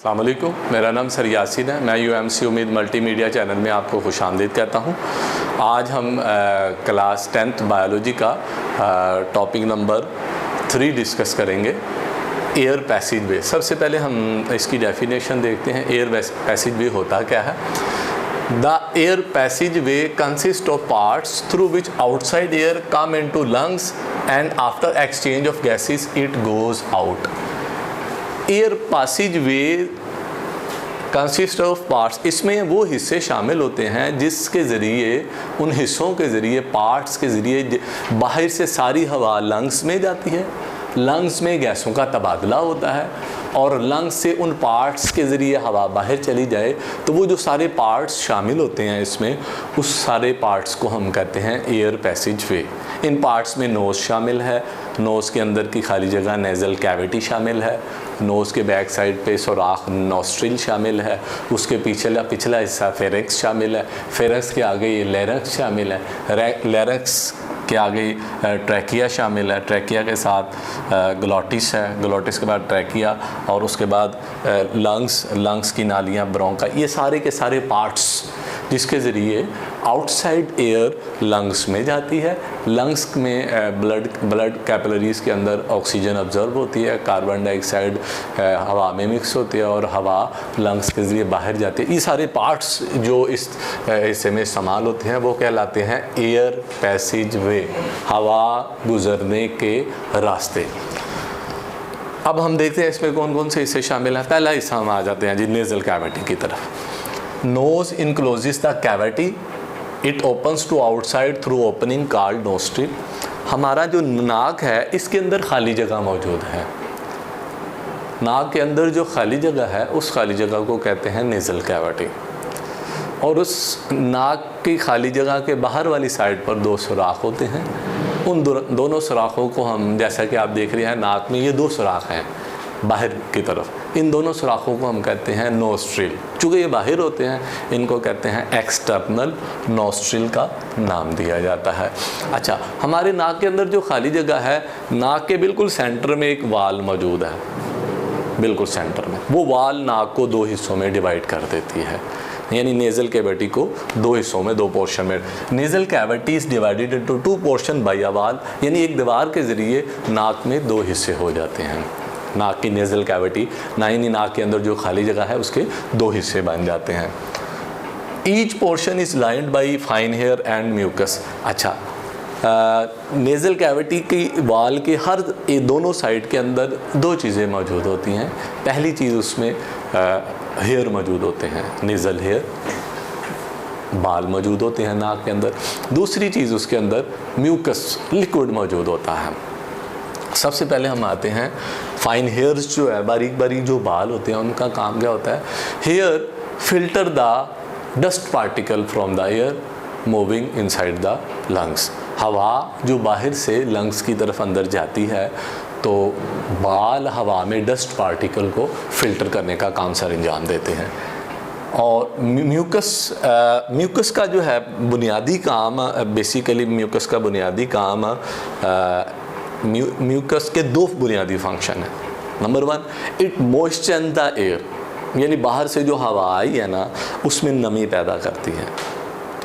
अस्सलाम वालेकुम, मेरा नाम सर यासिन है। मैं UMC उम्मीद मल्टीमीडिया चैनल में आपको खुशामदीद कहता हूँ। आज हम क्लास 10th बायोलॉजी का टॉपिक नंबर 3 डिस्कस करेंगे, एयर पैसेज वे। सबसे पहले हम इसकी डेफिनेशन देखते हैं। एयर पैसेज वे होता क्या है? The air passage way consist of parts through which outside air come into lungs and after exchange of gases it goes out. Air passage way consist of parts, इसमें वो हिस्से शामिल होते हैं जिसके ज़रिए, उन हिस्सों के ज़रिए, पार्ट्स के ज़रिए बाहर से सारी हवा लंग्स में जाती है, लंग्स में गैसों का तबादला होता है और लंग्स से उन पार्ट्स के ज़रिए हवा बाहर चली जाए। तो वो जो सारे पार्ट्स शामिल होते हैं इसमें, उस सारे पार्ट्स को हम कहते हैं एयर पैसेज वे। इन पार्ट्स में नोज़ शामिल है, नोज़ के अंदर की खाली जगह नेज़ल कैविटी शामिल है, नोज़ के बैक साइड पे सुराख नॉस्ट्रिल शामिल है, उसके पिछला हिस्सा फेरेक्स शामिल है, फेरेक्स के आगे ये लेरक्स शामिल है, लेरक्स के आगे ट्रैकिया शामिल है, ट्रैकिया के साथ ग्लोटिस है, ग्लोटिस के बाद ट्रैकिया और उसके बाद लंग्स की नालियाँ, ब्रोंका, ये सारे के सारे पार्ट्स जिसके ज़रिए आउटसाइड एयर लंग्स में जाती है। लंग्स में ब्लड कैपिलरीज़ के अंदर ऑक्सीजन ऑब्जर्व होती है, कार्बन डाइऑक्साइड हवा में मिक्स होती है और हवा लंग्स के ज़रिए बाहर जाती है। ये सारे पार्ट्स जो इस हिस्से में इस्तेमाल होते हैं वो कहलाते हैं एयर पैसेज वे, हवा गुज़रने के रास्ते। अब हम देखते हैं इसमें कौन कौन से हिस्से शामिल हैं। पहला हिस्सा हम आ जाते हैं जी नेज़ल कैविटी की तरफ। Nose encloses the cavity. It opens to outside through opening called nostril. हमारा जो नाक है इसके अंदर खाली जगह मौजूद है। नाक के अंदर जो खाली जगह है उस खाली जगह को कहते हैं नेज़ल कैविटी। और उस नाक की खाली जगह के बाहर वाली साइड पर 2 सुराख होते हैं। उन दोनों सुराखों को हम, जैसा कि आप देख रहे हैं नाक में ये 2 सुराख हैं बाहर की तरफ, इन दोनों सुराखों को हम कहते हैं नोस्ट्रिल। चूँकि ये बाहर होते हैं इनको कहते हैं एक्सटर्नल नोस्ट्रिल का नाम दिया जाता है। अच्छा, हमारे नाक के अंदर जो खाली जगह है, नाक के बिल्कुल सेंटर में एक वाल मौजूद है, बिल्कुल सेंटर में। वो वाल नाक को 2 हिस्सों में डिवाइड कर देती है, यानी नेज़ल कैविटी को 2 हिस्सों में, 2 पोर्शन में। Nasal cavity is divided into 2 portion by a wall, यानी एक दीवार के ज़रिए नाक में 2 हिस्से हो जाते हैं। नाक की नेज़ल कैविटी, यानी नाक के अंदर जो खाली जगह है उसके 2 हिस्से बन जाते हैं। Each portion is lined by fine hair and mucus. अच्छा, नेज़ल कैविटी की वाल के हर दोनों साइड के अंदर 2 चीज़ें मौजूद होती हैं। पहली चीज़ उसमें हेयर मौजूद होते हैं, नेज़ल हेयर, बाल मौजूद होते हैं नाक के अंदर। दूसरी चीज़ उसके अंदर म्यूकस लिक्विड मौजूद होता है। सबसे पहले हम आते हैं फाइन हेयर्स, जो है बारीक बारीक जो बाल होते हैं, उनका काम क्या होता है? Hair filter the dust particle from the air moving inside the lungs. हवा जो बाहर से लंग्स की तरफ अंदर जाती है तो बाल हवा में डस्ट पार्टिकल को फिल्टर करने का काम सर अंजाम देते हैं। और म्यूकस का जो है बुनियादी काम, बेसिकली म्यूकस का बुनियादी काम, म्यूकस के 2 बुनियादी फंक्शन है। Number 1, it moisture the air, यानी बाहर से जो हवा आई है ना उसमें नमी पैदा करती है,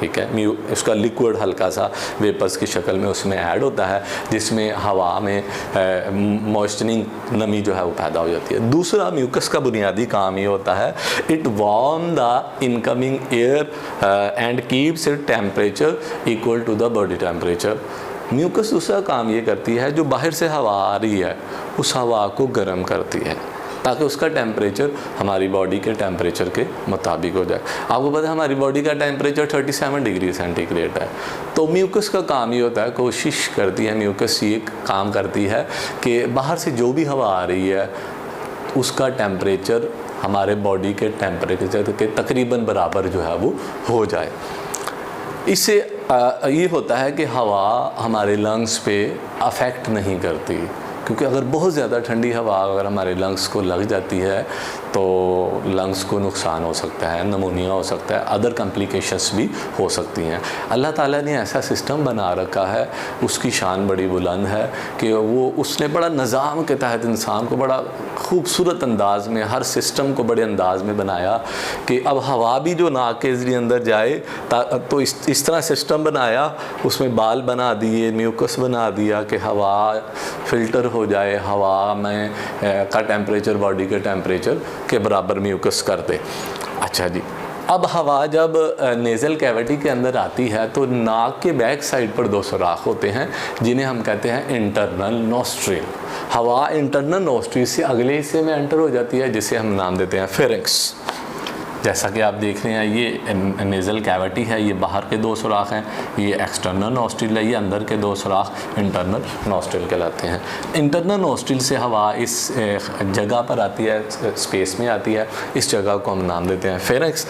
ठीक है। उसका लिक्विड हल्का सा वेपर्स की शक्ल में उसमें ऐड होता है जिसमें हवा में मॉइस्चरिंग नमी जो है वो पैदा हो जाती है। दूसरा, म्यूकस का बुनियादी काम ये होता है, it warm the incoming air and keeps it temperature equal to the body temperature. Mucus दूसरा काम ये करती है, जो बाहर से हवा आ रही है उस हवा को गर्म करती है ताकि उसका टेम्परेचर हमारी बॉडी के टेम्परेचर के मुताबिक हो जाए। आपको पता है हमारी बॉडी का टेम्परेचर 37 डिग्री सेंटीग्रेड है। तो म्यूकस का काम ये होता है, कोशिश करती है म्यूकस ये काम करती है कि बाहर से जो भी हवा आ रही है उसका टेम्परेचर हमारे बॉडी के टेम्परेचर के तकरीबन बराबर जो है वो हो जाए। इससे ये होता है कि हवा हमारे लंग्स पे अफेक्ट नहीं करती, क्योंकि अगर बहुत ज़्यादा ठंडी हवा अगर हमारे लंग्स को लग जाती है तो लंग्स को नुकसान हो सकता है, नमूनिया हो सकता है, अदर कॉम्प्लिकेशंस भी हो सकती हैं। अल्लाह ताला ने ऐसा सिस्टम बना रखा है, उसकी शान बड़ी बुलंद है कि उसने बड़ा निज़ाम के तहत इंसान को बड़ा खूबसूरत अंदाज में, हर सिस्टम को बड़े अंदाज में बनाया कि अब हवा भी जो नाक के ज़रिए अंदर जाए तो इस तरह सिस्टम बनाया, उसमें बाल बना दिए, म्यूकस बना दिया कि हवा फ़िल्टर हो जाए, हवा में का टेम्परेचर बॉडी के टेम्परेचर के बराबर म्यूकस कर दे। अच्छा जी, अब हवा जब नेज़ल कैविटी के अंदर आती है तो नाक के बैक साइड पर 2 सुराख होते हैं जिन्हें हम कहते हैं इंटरनल नोस्ट्रिल। हवा इंटरनल नोस्ट्रिल से अगले हिस्से में एंटर हो जाती है जिसे हम नाम देते हैं फेरिंक्स। जैसा कि आप देख रहे हैं ये नेज़ल कैविटी है, ये बाहर के 2 सुराख हैं, ये एक्सटर्नल नोस्ट्रिल है, ये अंदर के 2 सुराख इंटरनल नोस्ट्रिल कहलाते हैं। इंटरनल नोस्ट्रिल से हवा इस जगह पर आती है, स्पेस में आती है, इस जगह को हम नाम देते हैं pharynx.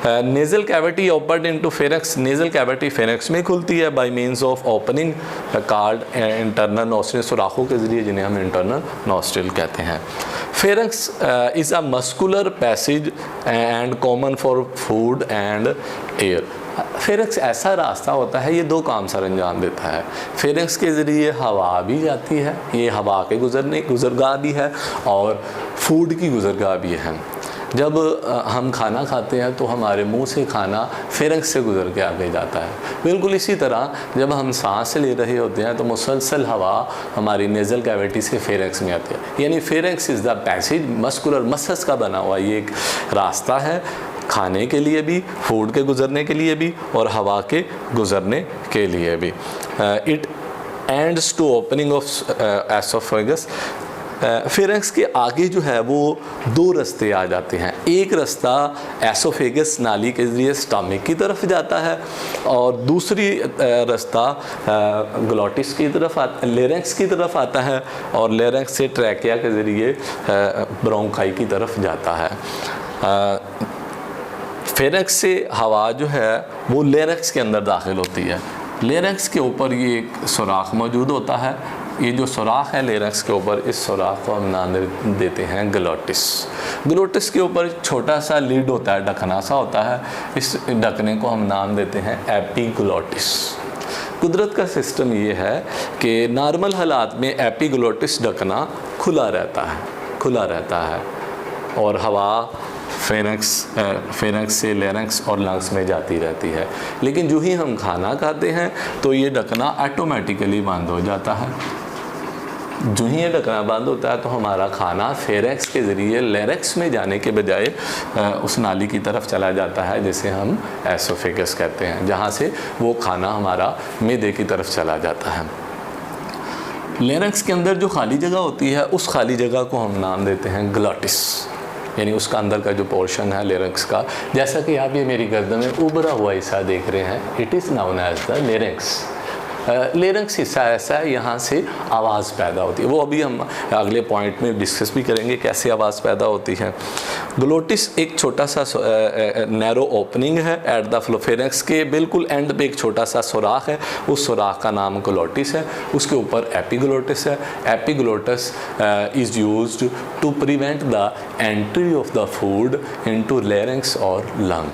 Nasal cavity opened into pharynx, nasal cavity pharynx में खुलती है by means of opening called internal nostril, सुराखों के ज़रिए जिन्हें हम इंटरनल नोस्ट्रिल कहते हैं। Pharynx is a muscular passage and common for food and air. Pharynx ऐसा रास्ता होता है, ये 2 काम सर अंजाम देता है। फेरिंक्स के ज़रिए हवा भी जाती है, ये हवा के गुज़रगाह भी है और फूड की गुज़रगाह भी है। जब हम खाना खाते हैं तो हमारे मुंह से खाना फेरिंक्स से गुजर के आगे जाता है। बिल्कुल इसी तरह जब हम सांस ले रहे होते हैं तो मुसलसल हवा हमारी नेज़ल कैविटी से फेरिंक्स में आती है। यानी pharynx is the passage, muscular muscles का बना हुआ ये एक रास्ता है, खाने के लिए भी, फूड के गुज़रने के लिए भी और हवा के गुज़रने के लिए भी। It ends to opening of oesophagus. Pharynx के आगे जो है वो 2 रास्ते आ जाते हैं। एक रास्ता एसोफेगस नाली के ज़रिए स्टमक की तरफ जाता है और दूसरी रास्ता ग्लोटिस की तरफ लेरेंक्स की तरफ आता है और लेरेंक्स से ट्रैकिया के ज़रिए ब्रोंकाई की तरफ जाता है। फेरिंक्स से हवा जो है वो लेरेंक्स के अंदर दाखिल होती है। लेरेंक्स के ऊपर ये एक सुराख मौजूद होता है, ये जो सुराख है लेरेंक्स के ऊपर, इस सुराख को हम नाम देते हैं ग्लोटिस। ग्लोटिस के ऊपर छोटा सा लीड होता है, ढकना सा होता है, इस ढकने को हम नाम देते हैं एपीग्लोटिस। कुदरत का सिस्टम ये है कि नॉर्मल हालात में एपीग्लोटिस ढकना खुला रहता है और हवा फेरिंक्स से लेरेंक्स और लंग्स में जाती रहती है। लेकिन जो ही हम खाना खाते हैं तो ये ढकना ऑटोमेटिकली बंद हो जाता है। जो ही ये ढकना बंद होता है तो हमारा खाना फेरिंक्स के ज़रिए लेरेंक्स में जाने के बजाय उस नाली की तरफ चला जाता है जिसे हम एसोफेगस कहते हैं, जहाँ से वो खाना हमारा मैदे की तरफ चला जाता है। लेरेंक्स के अंदर जो खाली जगह होती है उस खाली जगह को हम नाम देते हैं ग्लोटिस, यानी उसका अंदर का जो पोर्शन है लेरेंक्स का। जैसा कि आप ये मेरी गर्दन में उभरा हुआ हिस्सा देख रहे हैं, it is known as the larynx. Larynx हिस्सा ऐसा है, यहाँ से आवाज़ पैदा होती है। वो अभी हम अगले पॉइंट में डिस्कस भी करेंगे कैसे आवाज़ पैदा होती है। ग्लोटिस एक छोटा सा नैरो ओपनिंग है एट द फेरिंक्स के बिल्कुल एंड पे एक छोटा सा सुराख है, उस सुराख का नाम ग्लोटिस है, उसके ऊपर एपीग्लोटिस है। Epiglottis is used to prevent the entry of the food into larynx और लंग।